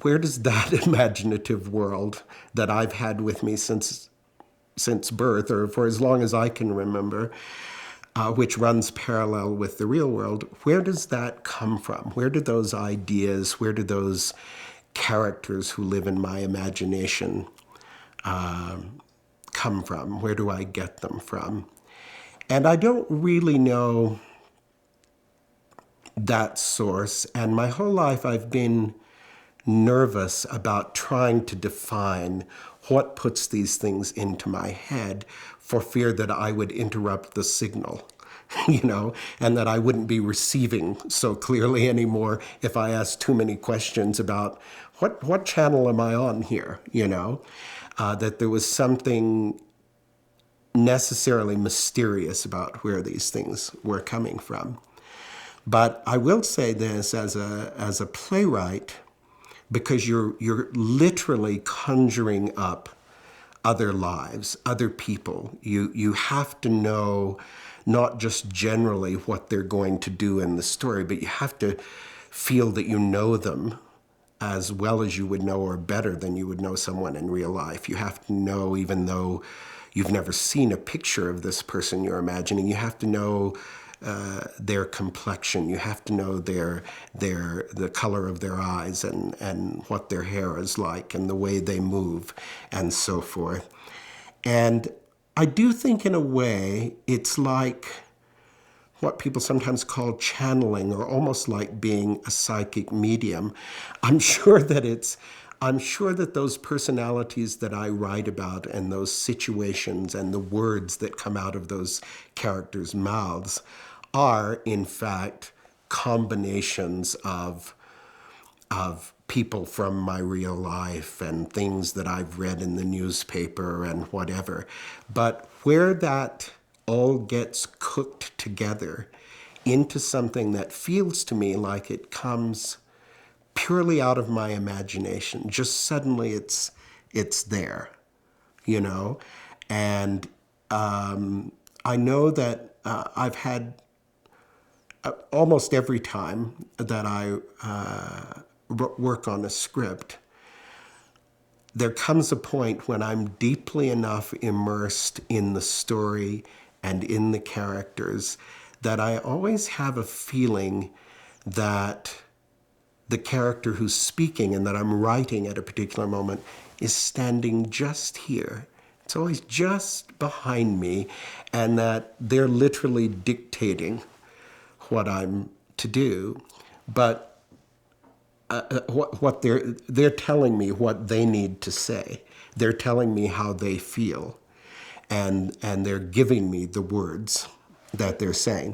where does that imaginative world that I've had with me since birth, or for as long as I can remember, which runs parallel with the real world, where does that come from? Where do those ideas, where do those characters who live in my imagination come from? Where do I get them from? And I don't really know that source. And my whole life I've been nervous about trying to define what puts these things into my head for fear that I would interrupt the signal, and that I wouldn't be receiving so clearly anymore if I asked too many questions about what channel am I on here, that there was something necessarily mysterious about where these things were coming from. But I will say this as a playwright, because you're literally conjuring up other lives, other people. You have to know not just generally what they're going to do in the story, but you have to feel that you know them as well as you would know, or better than you would know someone in real life. You have to know, even though you've never seen a picture of this person you're imagining, you have to know their complexion. You have to know the color of their eyes and what their hair is like and the way they move and so forth. And I do think in a way it's like what people sometimes call channeling, or almost like being a psychic medium. I'm sure that those personalities that I write about and those situations and the words that come out of those characters' mouths are, in fact, combinations of people from my real life and things that I've read in the newspaper and whatever. But where that all gets cooked together into something that feels to me like it comes purely out of my imagination, just suddenly it's there, And I know that I've had almost every time that I work on a script, there comes a point when I'm deeply enough immersed in the story and in the characters that I always have a feeling that the character who's speaking and that I'm writing at a particular moment is standing just here. It's always just behind me, and that they're literally dictating what I'm to do. But what they're telling me what they need to say. They're telling me how they feel, and they're giving me the words that they're saying.